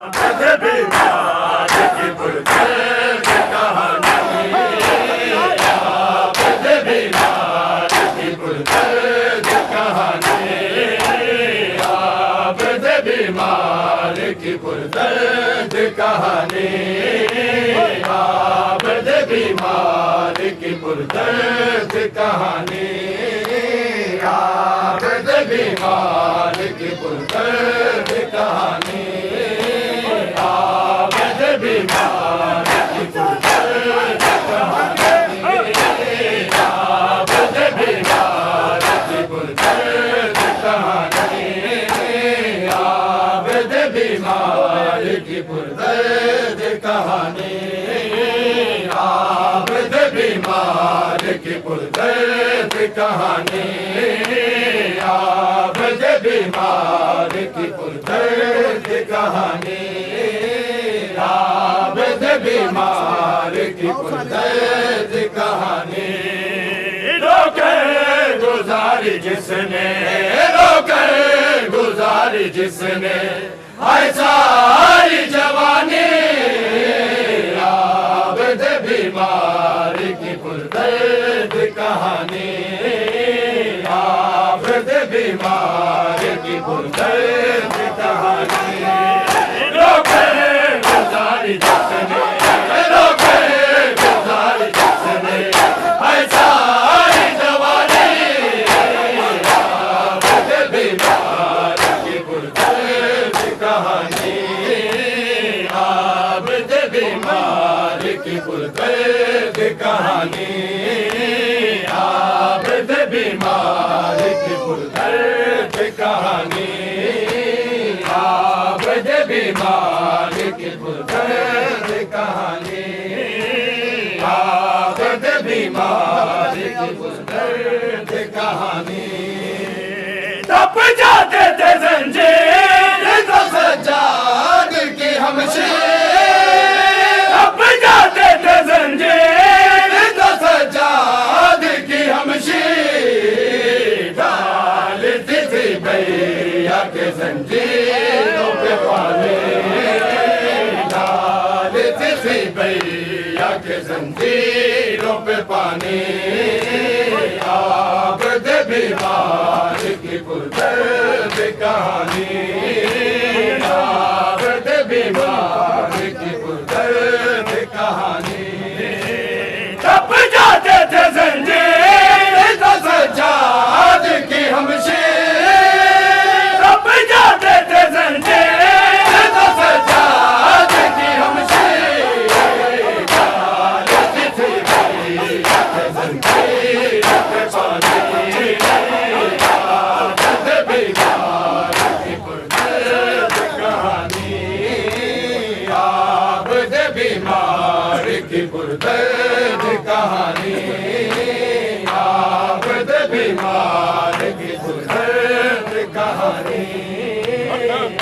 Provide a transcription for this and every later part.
बीमार की पुरदर्द कहानी, आबद बीमार की पुरदर्द कहानी, आबद बीमार की पुरदर्द कहानी, आबद बीमार की पुरदर्द कहानी, आबद बीमार की पुरदर्द कहानी, आबद बीमार की पुरदर्द कहानी, आबद बीमार की पुरदर्द कहानी, आबद बीमार की पुरदर्द कहानी, आबद बीमार की पुरदर्द कहानी, आबद बीमार की पुरदर्द कहानी, आबद बीमार की पुरदर्द कहानी। रोकर गुजारी जिसने, रोकर गुजारी जिसने हाय सारी जवानी, आबद बीमार की पुरदर्द कहानी, आबद बीमार की पुरदर्द कहानी। रोकर गुजारी जिसने, रोकर गुजारी जिसने हाय सारी जवानी, आबद बीमार की पुरदर्द कहानी, आबद बीमार की पुरदर्द कहानी, आबद बीमार की पुरदर्द कहानी, आबद बीमार की पुरदर्द कहानी, आबद बीमार की पुरदर्द कहानी। तप जाते थे जंजीर तो सज्जाद की हमशीर, तप जाते थे जंजीर तो सज्जाद की हमशीर, डालती थी भैया के जंजीरों पे पानी, डालती थी भैया के जंजीरों पे पानी, आबद बीमार की पुरदर्द कहानी, आबद बीमार की पुरदर्द कहानी। तप जाते थे जंजीर तो सज्जाद की हमशीर, तप जाते थे जंजीर तो सज्जाद की हमशीर, डालती थी भैया के जंजीरों पे पानी, आबद बीमार की पुरदर्द कहानी, आबद बीमार की पुरदर्द कहानी, आबद बीमार की पुरदर्द कहानी,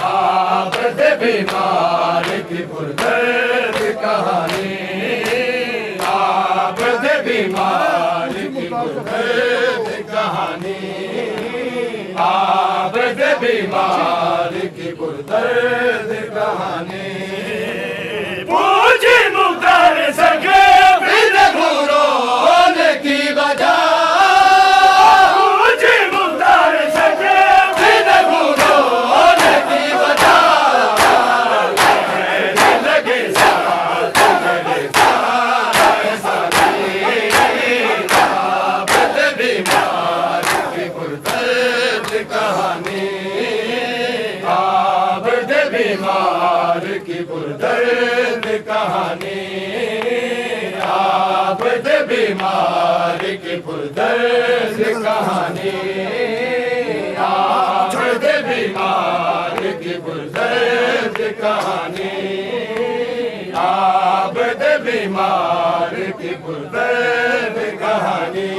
आबद बीमार की पुरदर्द कहानी, आबद बीमार की पुरदर्द कहानी, आबद बीमार की पुरदर्द कहानी। पूजी मुख्तार सके फिर घूरोने की वजह, पूजी मुख्तार सके फिर घूरोने की वजह, लगे साथ मेरे साथ साथी, आबद बीमार की पुरदर्द कहानी, आबद बीमार की पुरदर्द कहानी, आबद बीमार की पुरदर्द कहानी, आबद बीमार की पुरदर्द कहानी, आबद बीमार की पुरदर्द कहानी,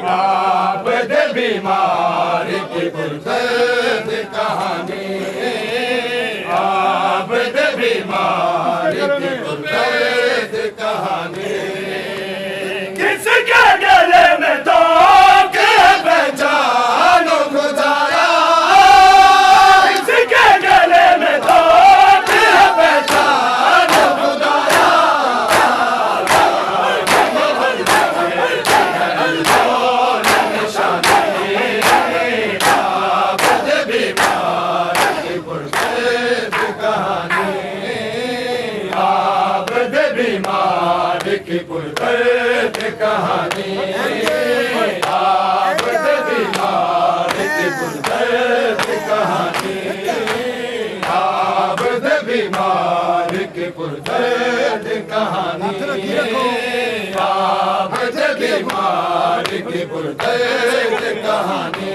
आबद बीमार की पुरदर्द कहानी, आबद बीमार की पुरदर्द कहानी। किसके गले में तो के पहचानो खुदाया, किसके गले में तो कहानी आबद बीमार की पुरदर्द कहानी आबद बीमार की पुरदर्द कहानी आबद बीमार की पुरदर्द कहानी आबद बीमार की पुरदर्द कहानी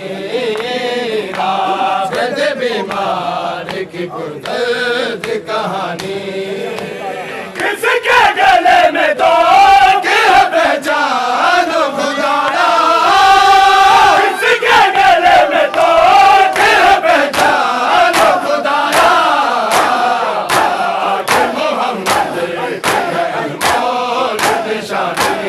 आबद बीमार की पुरदर्द कहानी किसके गले में तो क्या पहचान खुदाया किसके गले में तो क्या पहचान खुदाया कि मोहम्मद है अनमोल निशानी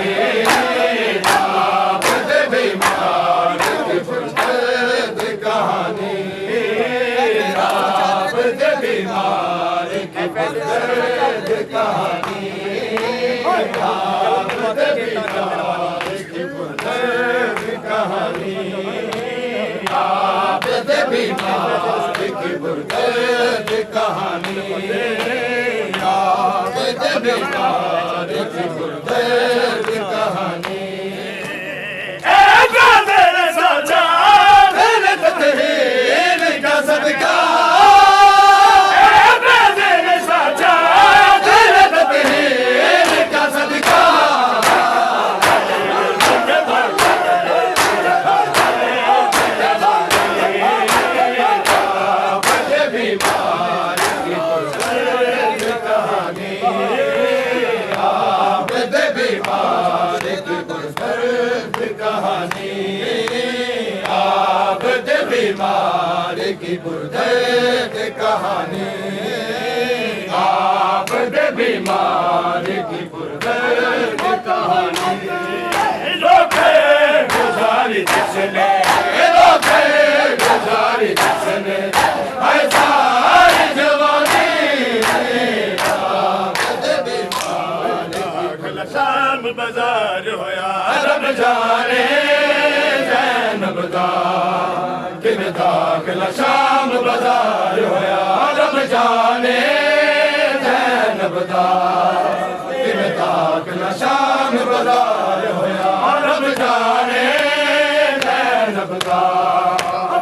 आबद बीमार की पुरदर्द कहानी आबद बीमार की पुरदर्द कहानी आबद बीमार की पुरदर्द कहानी आबद बीमार की पुरदर्द कहानी आबद बीमार की पुरदर्द कहानी मेरे साचा मेरे तहरीर का सदका मेरे साचा मेरे तहरीर का सदका आबद बीमार की पुरदर्द कहानी आबद बीमार की पुरदर्द कहानी आबद बीमार की पुरदर्द कहानी आबद बीमार की पुरदर्द कहानी लोगे गुजारी जिसने लोगे गुजारी जिसने ऐसा जवानी आबद बीमार की शाम बाजार होया रब जाने जैनब दा किवें दाखला शाम बाजार होया रब जाने जैनब दा किवें दाखला शाम बाजार होया रब जाने जैनब दा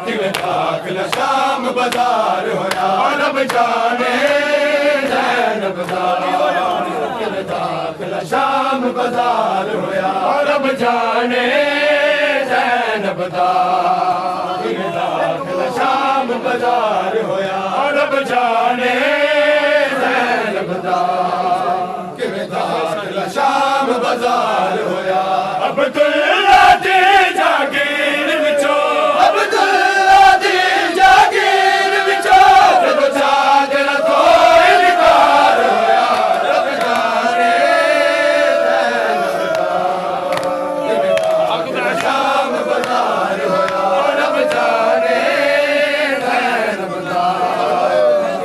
किवें दाखला शाम बाजार होया रब जाने जैनब दा किवें दाखला शाम बाजार होया रब जाने जैनब दा किवें दाखला शाम बाजार होया रब जाने जैनब दा किवें दाखला शाम बाजार होया अब्दुल्ला दी जागीर विचों अब्दुल्ला दी जागीर विचों जब चादर तो इनकार होया रब जाने जैनब दा किवें दाखला शाम बाजार होया रब जाने जैनब दा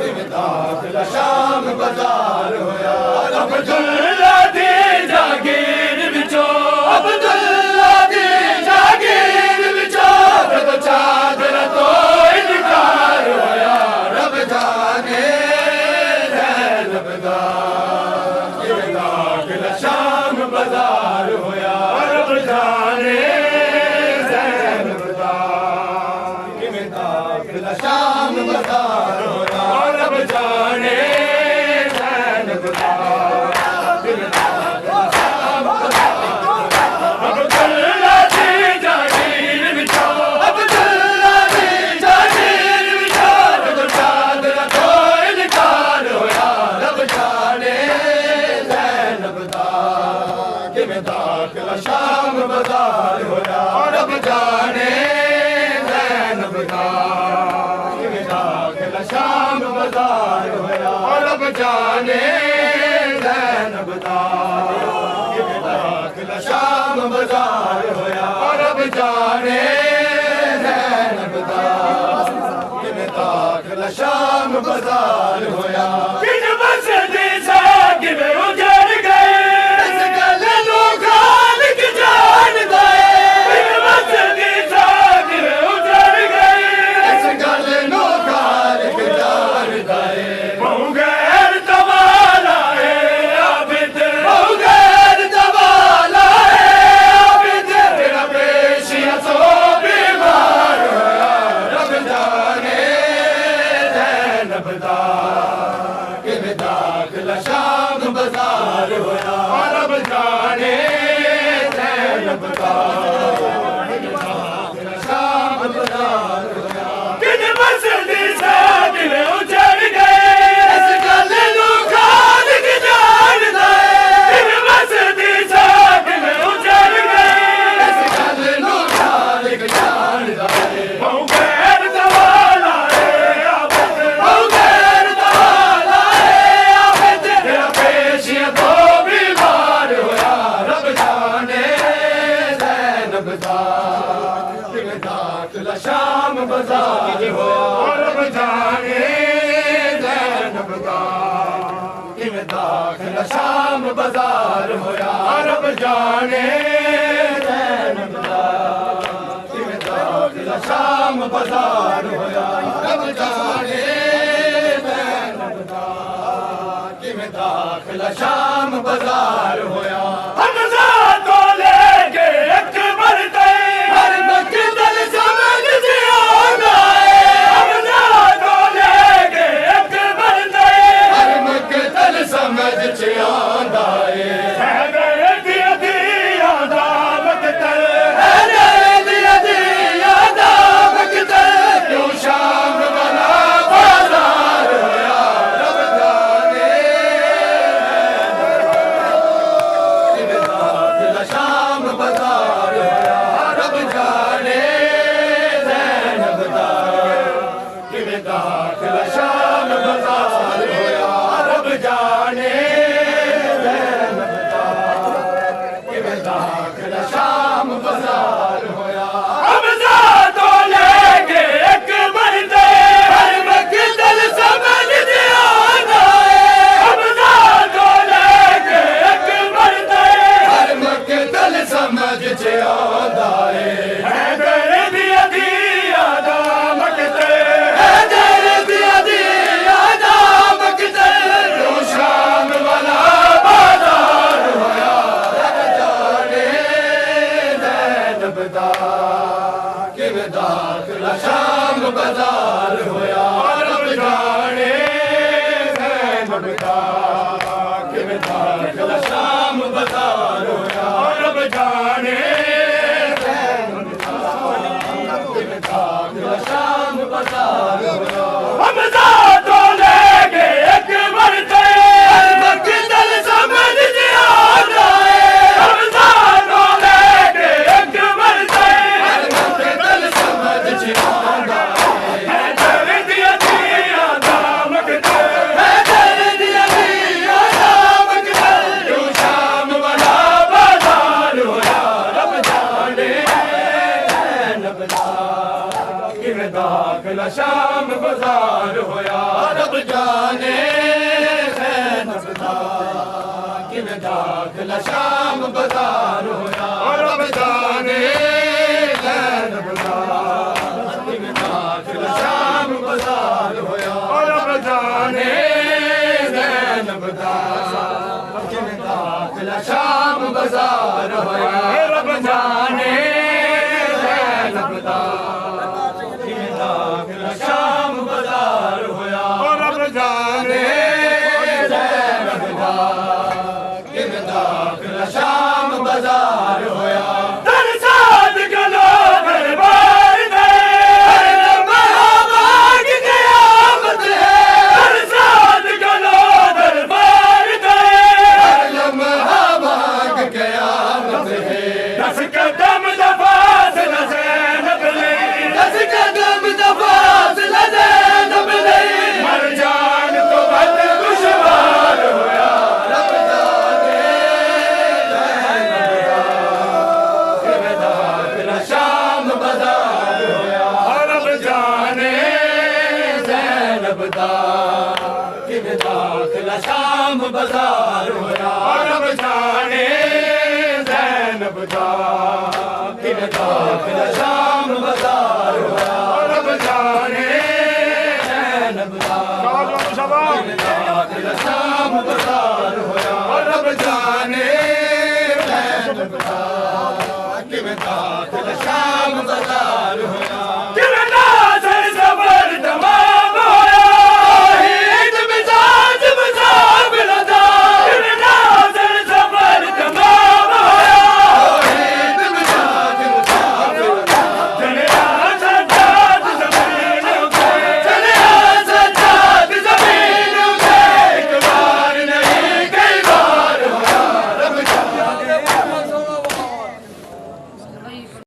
किवें दाखला शाम बाजार होया अब्दुल्ला दी जागीर विचों अब्दुल्ला दी जागीर विचों जब चादर तो इनकार होया रब जाने जैनब दा किवें दाखला शाम बाजार होया रब जाने जैनब दा किवें दाखला शाम बाजार होया रब जाने जैनब दा किवें दाखला शाम अब्दुल्ला दी जागीर विचों अब्दुल्ला दी जागीर विचों जब चादर तो इनकार होया रब जाने जैनब दा किवें दाखला शाम बाजार होया रब जाने जैनब दा किवें दाखला शाम बाजार होया रब जाने जैनब दा किवें दाखला शाम बाजार होया रब जाने जैनब दा किवें दाखला शाम बाजार होया किन बसदी सा किवें उजड़ गए इस गल नूं खालिक जान गए किन बसदी सा किवें उजड़ गए इस गल नूं खालिक जान गए ज़ैनब दा किवें दाखिल शाम बाजार होया रब जाने ज़ैनब दा किवें दाखिल शाम बाजार होया रब जाने ज़ैनब दा किवें दाखिल शाम बाजार होया हमज़ा तो लेके अकबर ते हर मक़तल समझ च आंदा है हमज़ा तो लेके अकबर ते हर मक़तल समझ च आंदा है हैदर दी यादा मक़तल हैदर दी यादा मक़तल क्यों शाम वाला बाजार होया रब जाने किवें दाखिल शाम बाजार होया रब जाने ज़ैनब दा किवें दाखिल शाम बाजार होया रब जाने ज़ैनब दा किवें दाखिल शाम बाजार होया हमज़ा तो लेके अकबर ते हर मक़तल समझ च आंदा है हमज़ा तो लेके अकबर ते हर मक़तल समझ च आंदा है हैदर दी यादा मक़तल हैदर दी यादा मक़तल क्यों शाम वाला बाजार होया रब जाने ज़ैनब दा किवें दाखिल शाम बाजार होया रब जाने ज़ैनब दा किवें दाखिल शाम बाजार होया रब जाने ज़ैनब दा किवें दाखिल शाम बाजार होया हमज़ा तो लेके अकबर ते हर मक़तल समझ च आंदा है हमज़ा तो लेके अकबर ते हर मक़तल समझ च आंदा है हैदर दी यादा मक़तल हैदर दी यादा मक़तल क्यों शाम वाला बाजार होया रब जाने ज़ैनब दा किवें दाखिल शाम बाजार होया रब जाने ज़ैनब दा किवें दाखिल शाम बाजार होया रब जाने ज़ैनब दा किवें दाखिल शाम बाजार होया रब जाने ज़ैनब दा किवें दाखिल शाम बाजार होया रब जाने ज़ैनब दा किवें दाखिल शाम बाजार होया रब जाने ज़ैनब दा किवें दाखिल शाम बाजार होया दरसाद गलो दरबार दे हर लम्हा भाग क़यामत है दरसाद गलो दरबार दे हर लम्हा भाग क़यामत है 10 कदम दा फासला ज़ैनब ले 10 कदम दा फासला ज़ैनब ले मर जान तो बद दुश्वार होया रब जाने ज़ैनब दा किवें दाखिल शाम बाजार होया रब जाने ज़ैनब दा किवें दाखिल शाम बाजार होया रब जाने ज़ैनब दा किवें दाखिल शाम बाजार होया रब जाने ज़ैनब दा किवें दाखिल शाम बाजार